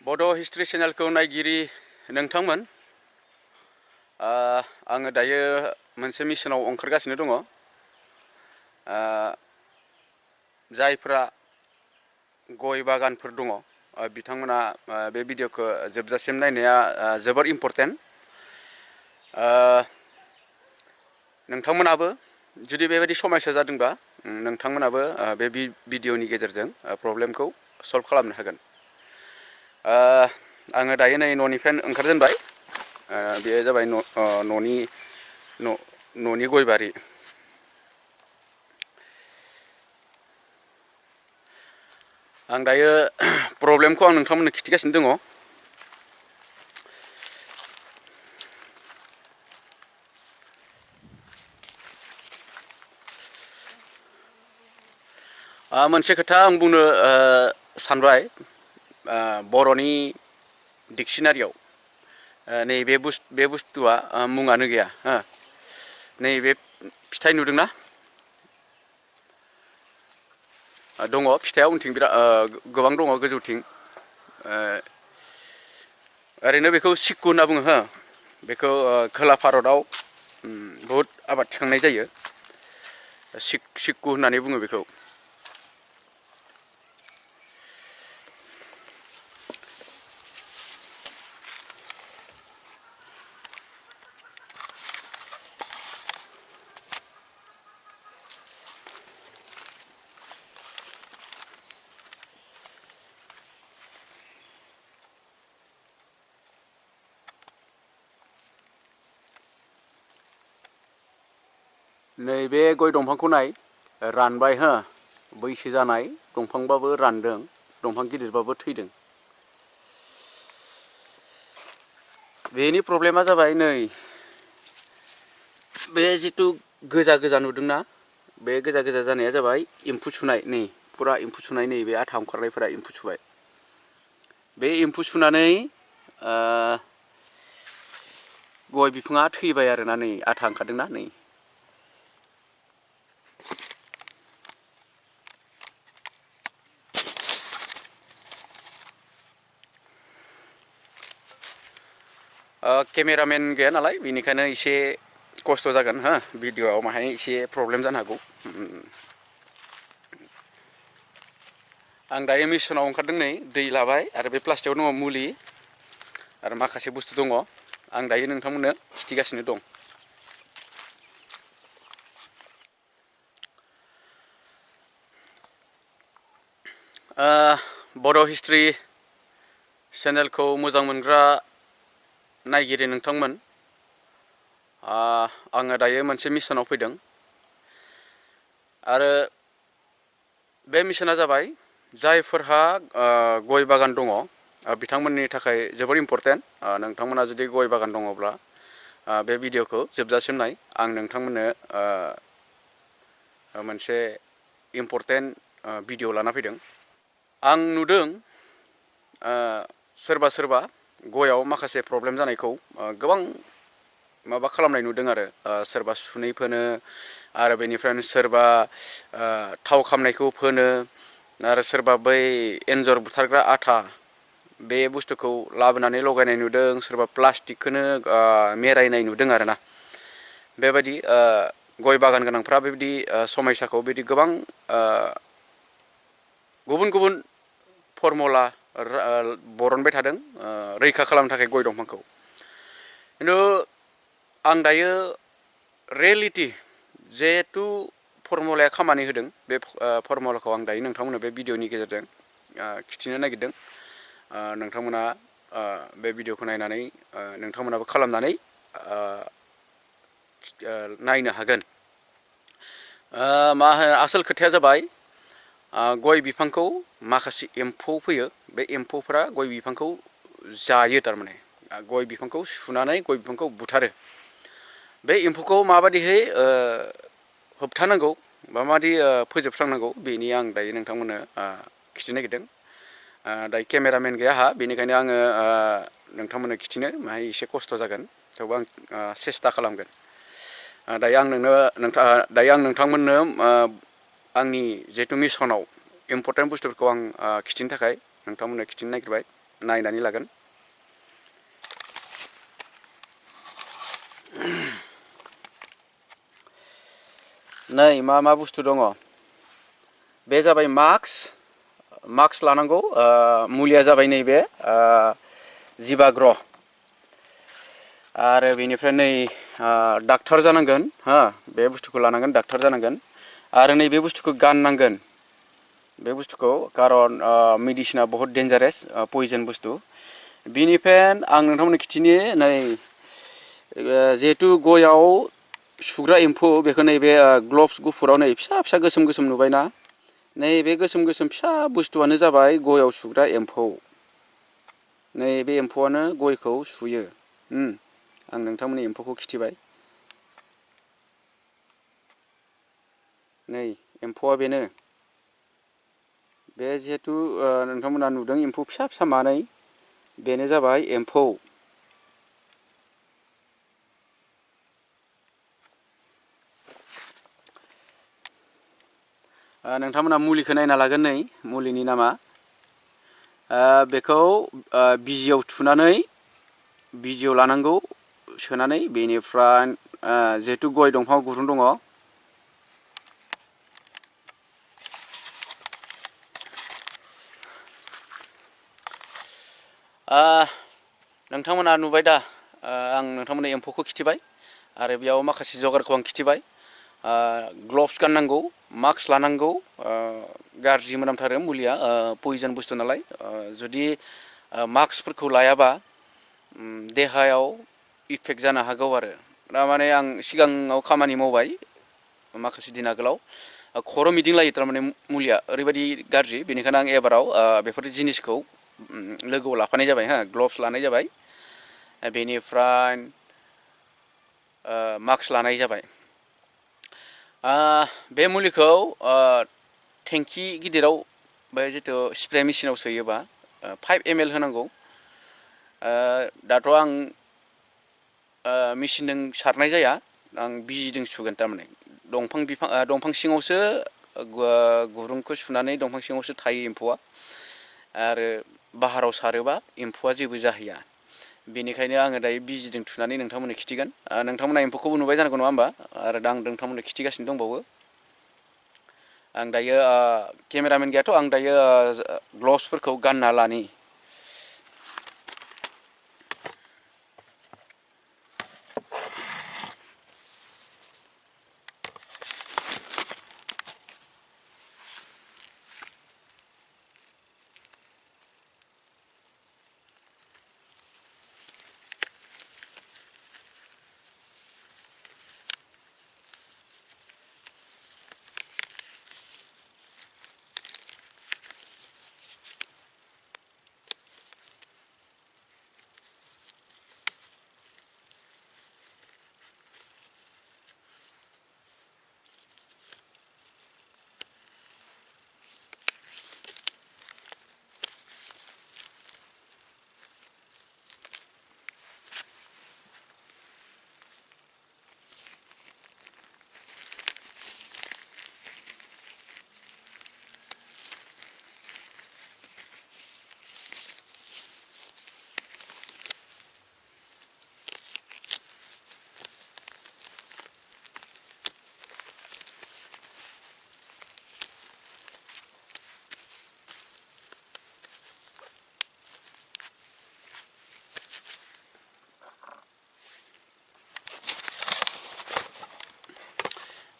Bodo History Channel को नायगिरि नोंथांमोन आङो दायो मोनसे मिशनाव ओंखारगासिनो दङ जायफोरा गय बागानफोर दङ बिथांमोना बे भिडिअखौ जोबजासिम नायनाया जोबोर इम्पर्टेन्ट नोंथांमोनाबो जुदि बेबायदि समस्या जादोंबा नोंथांमोनाबो बे भिडिअनि गेजेरजों प्रब्लेमखौ सल्भ खालामनो हागोन आङो दायो नै न'निफ्राय ओंखारजेनबाय बेयो जाबाय न'नि गय बारि आं दायो प्रब्लेमखौ आं नोंथांमोननो खिथिगासिनो दङ मोनसे खोथा आं बुंनो सानबाय बर'नि डिक्शनारियाव नैबे बुस्थुआ मुङानो गैया नैबे फिथाइ नुदोंना दङ फिथाइया उनथिं बिराद गोबां दङ गोजौथिं ओरैनो बेखौ सिक्कु होनना बुङो बेखौ खोला भारतआव बहुद आबाद थिखांनाय जायो सिक्कु होननानै बुङो बेखौ नैबे गय दंफांखौ नाय रानबाय बैसो जानाय दंफांबाबो रानदों दंफां गिदिरबाबो थैदों बेनि प्रब्लेमा जाबाय नै बे जितु गोजा गोजा नुदोंना बे गोजा गोजा जानाया जाबाय एम्फौ सुनाय नै फुरा एम्फौ सुनाय नै बे आथा ओंखारनायफोरा एम्फौ सुबाय बे एम्फौ सुनानै गय बिफाङा थैबाय आरोना नै आथा ओंखारदोंना नै केमेरामेन गैया नालाय बेनिखायनो एसे खस्थ' जागोन भिडिअआव माहाय एसे प्रब्लेम जानो हागौ आं दायो मिशनाव ओंखारदों नै दै लाबाय आरो बे प्लास्टिकआव दङ मुलि आरो माखासे बुस्थु दङ आं दायो नोंथांमोननो खिथिगासिनो दं बड' हिस्ट्रि चेनेलखौ मोजां मोनग्रा नायगिरि नोंथांमोन आङो दायो मोनसे मिशनाव फैदों आरो बे मिशना जाबाय जायफोरहा गय बागान दङ बिथांमोननि थाखाय जोबोर इम्पर्टेन्ट नोंथांमोना जुदि गय बागान दङब्ला बे भिडिअखौ जोबजासिम नाय आं नोंथांमोननो मोनसे इम्पर्टेन्ट भिडिअ लाना फैदों आं नुदों सोरबा सोरबा गयाव माखासे प्रब्लेम जानायखौ गोबां माबा खालामनाय नुदों आरो सोरबा सुनै फोनो आरो बेनिफ्रायनो सोरबा थाव खामनायखौ फोनो आरो सोरबा बै एन्जर बुथारग्रा आथा बे बुस्थुखौ लाबोनानै लगायनाय नुदों सोरबा प्लास्टिकखौनो मेरायनाय नुदों आरोना बेबायदि गय बागान गोनांफ्रा बेबायदि समस्याखौ बिदि गोबां गुबुन गुबुन फर्मुला बरनबाय थादों रैखा खालामनो थाखाय गय दंफांखौ खिन्थु आं दायो रियेलिटि जिहेतु फर्मुलाया खामानि होदों बे फर्मुलाखौ आं दायो नोंथांमोननो बे भिडिअनि गेजेरजों खिथिनो नागिरदों नोंथांमोना बे भिडिअखौ नायनानै नोंथांमोनाबो खालामनानै नायनो हागोन मा होनो आसोल खोथाया जाबाय गय बिफांखौ माखासे एम्फौ फैयो बे एम्फौफोरा गय बिफांखौ जायो थारमाने गय बिफांखौ सुनानै गय बिफांखौ बुथारो बे एम्फौखौ माबादिहै होबथानांगौ माबादि फोजोबस्रांनांगौ बेनि आं दायो नोंथांमोननो खिथिनो नागिरदों दायो केमेरामेन गैया आंहा बेनिखायनो आङो नोंथांमोननो खिथिनो माहाय एसे खस्थ' जागोन थेवबो आं सेस्था खालामगोन दायो आं नोंथांमोननो आंनि जिहेतु मिशनाव इम्पर्टेन्ट बुस्थुफोरखौ आं खिथिनो थाखाय नोंथांमोननो खिथिनो नागिरबाय नायनानै लागोन। नै मा बुस्थु दङ, बे जाबाय मास्क लानांगौ। मुलिया जाबाय नैबे जिबाग्र' आरो बेनिफ्राय नै डाक्टार जानांगोन हा, बे बुस्थुखौ लानांगोन, डाक्टार जानांगोन। आरो नैबे बुस्थुखौ गाननांगोन, बे बुस्थुखौ, खारन मेडिसिना बहुत डेन्जारेस, पयजन बुस्थु। बिनिफ्राय आं नोंथांमोननो खिथिनि नै जिहेथु गयाव सुग्रा एम्फौ, बेखौ नैबे ग्लभस गुफुराव नै फिसा फिसा गोसोम गोसोम नुबायना, नैबे गोसोम गोसोम फिसा बुस्थुआनो जाबाय गयाव सुग्रा एम्फौ। नै बे एम्फौआनो गयखौ सुयो। आं नोंथांमोननि एम्फौखौ खिथिबाय। नै एम्फौआ बेनो। बे जिहेथु नोंथांमोना नुदों एम्फौ फिसा फिसा मानै, बेनो जाबाय एम्फौ। नोंथांमोना मुलिखौ नायना लागोन। नै मुलिनि नामा बेखौ बिजियाव थुनानै, बिजियाव लानांगौ सोनानै, बेनिफ्राय जिहेथु गय दंफाङाव गुदुं दङ, नोंथांमोना नुबाय दा, आं नोंथांमोननो एम्फौखौ खिथिबाय आरो बेयाव माखासे जगारखौ आं खिथिबाय। ग्लभस गाननांगौ, मास्क लानांगौ, गाज्रि मोनामथारो मुलिया, पयजन बुस्थु नालाय। जुदि मास्कफोरखौ लायाबा देहायाव इफेक्ट जानो हागौ आरो। थारमाने आं सिगाङाव खामानि मावबाय माखासे दिन आगोलाव, खर' मिदिंलायो थारमाने मुलिया ओरैबायदि गाज्रि। बेनिखायनो आं एबाराव बेफोर जिनिसखौ लोगोआव लाफानाय जाबाय, हा, ग्लभस लानाय जाबाय, बेनिफ्राय मास्क लानाय जाबाय। बे मुलिखौ टेंकि गिदिराव, बे जिथु स्प्रे मेचिनाव सोयोबा 5 ml होनांगौ। दाथ' आं मेचिनजों सारनाय जाया, आं बिजिजों सुगोन। थारमाने दंफां सिङावसो गुरुंखौ सुनानै दंफां सिङावसो थायो एम्फौआ, आरो बाहाराव सारोबा एम्फौआ जेबो जाहैया। बेनिखायनो आङो दायो बिजिजों थुनानै नोंथांमोननो खिथिगोन। नोंथांमोना एम्फौखौबो नुबाय जानांगौ, नङा होमबा? आरो दा आं नोंथांमोननो खिथिगासिनो दंबावो। आं दायो केमेरामेन गैयाथ', आं दायो ग्लभसफोरखौ गानना लानि।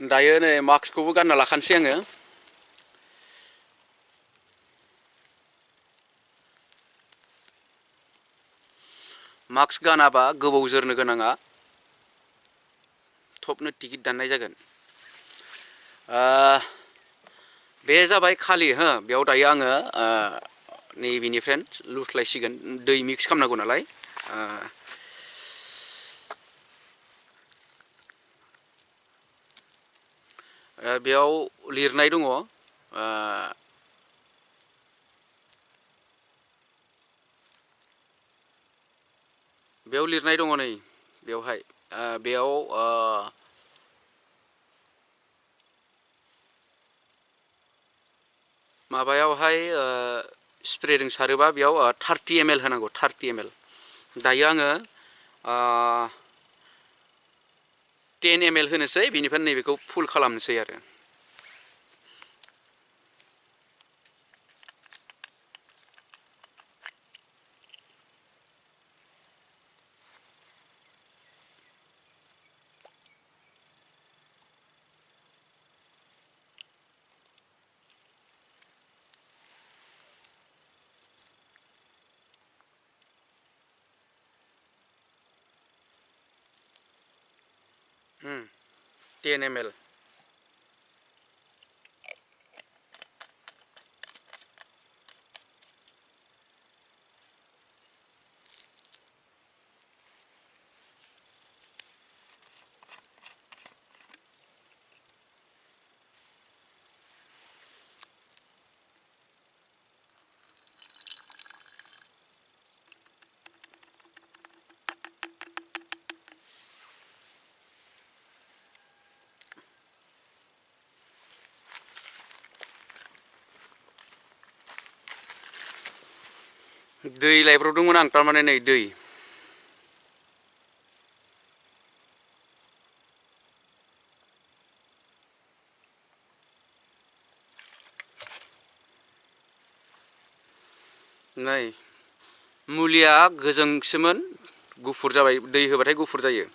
दायो नै मास्कखौबो गानना लाखानोसै आङो। मास्क गानाबा गोबाव जोरनो गोनाङा थबनो टिकेट दाननाय जागोन। बे जाबाय खालि, हो, बेयाव दायो आङो नैबेनिफ्राय लुस्लायसिगोन, दै मिक्स खालामनांगौ नालाय। बेयाव लिरनाय दङ, बेयाव लिरनाय दङ, नै बेवहाय, बेयाव माबायावहाय स्प्रेजों सारोबा बेयाव 30 ml होनांगौ 30 ml। दायो आङो 10 ml होनोसै बिनिफ्राय नैबेखौ फुल खालामनोसै आरो। Hmm, 10 ml। दै लायब्रबदोंमोन आं थारमाने नै दै। नै मुलिया गोजोंसोमोन गुफुर जाबाय दै होबाथाय गुफुर जायो।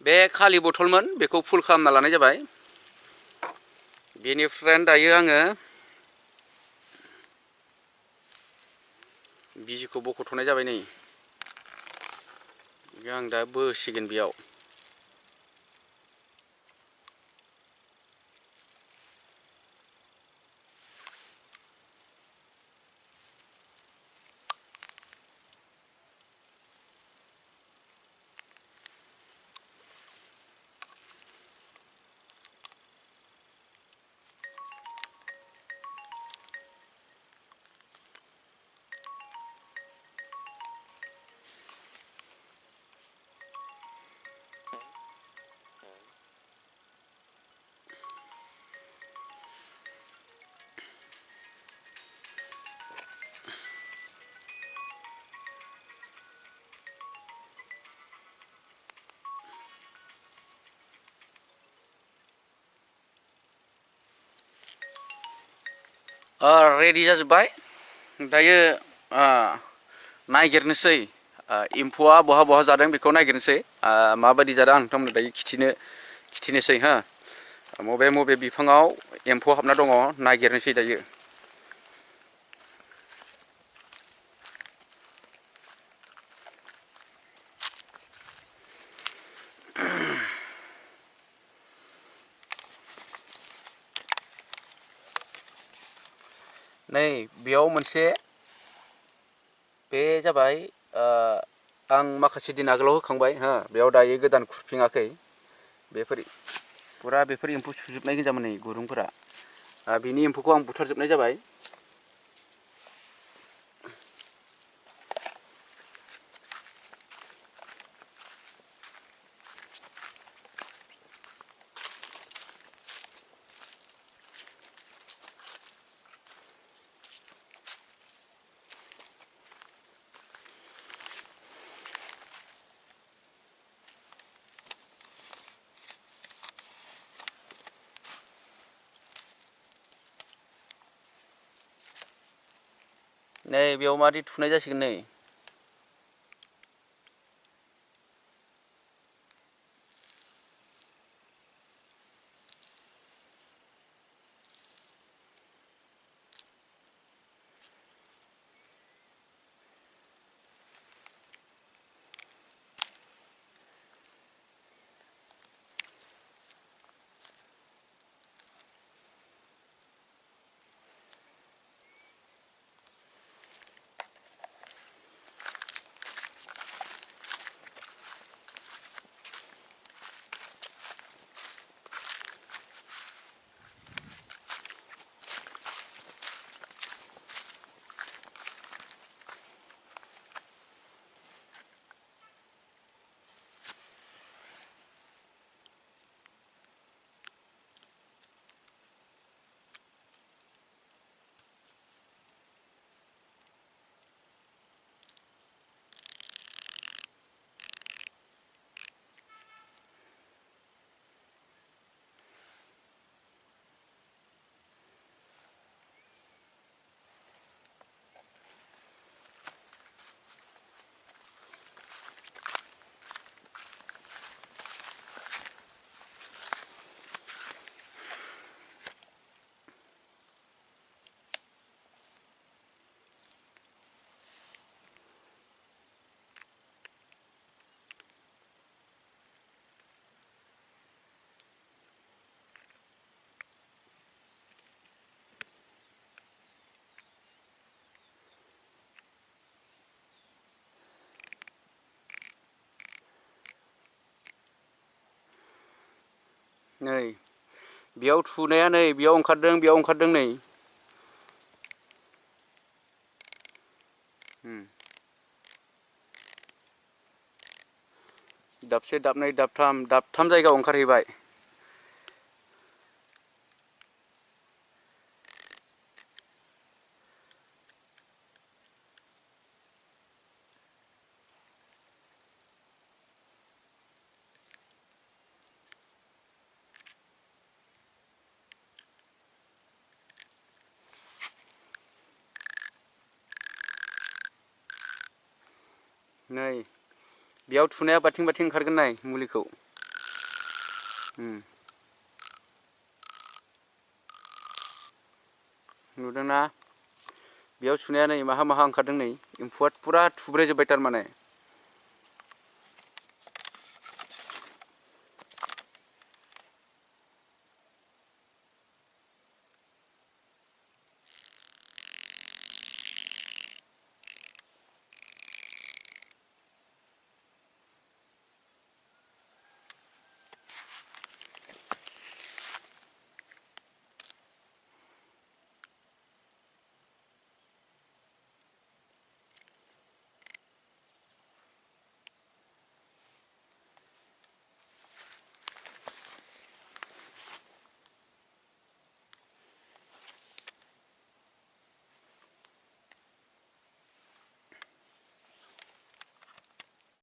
बे खालि बथलमोन बेखौ फुल खालामना लानाय जाबाय। बेनिफ्राय दायो आङो बिजिखौ बख'थ'नाय जाबाय नै। आं दा बोसिगोन बेयाव। रेडि जाजोब्बाय। दायो नायगिरनोसै एम्फौआ बहा बहा जादों बेखौ नायगिरनोसै माबायदि जादों आं नोंथांमोननो दायो खिथिनोसै हा। मबे मबे बिफाङाव एम्फौ हाबना दङ नायगिरनोसै दायो। नै बेयाव मोनसे बे जाबाय आं माखासे दिन आगोलाव होखांबाय हा बेयाव दायो गोदान खुरफिङाखै। बेफोर एम्फौ सुजोबनाय गोजामोन नै गुरुंफोरा। बिनि एम्फौखौ आं बुथारजोबनाय जाबाय। नै बेयाव मादि थुनाय जासिगोन नै नै बेयाव थुनाया नै बेयाव ओंखारदों नै दाबसे दाबनै दाबथाम जायगायाव ओंखारहैबाय नै बेयाव थुनाया बाथिं ओंखारगोन नाय मुलिखौ नुदोंना बेयाव थुनाया नै माहा ओंखारदों नै एम्फौआ फुरा थुब्रायजोब्बाय थारमाने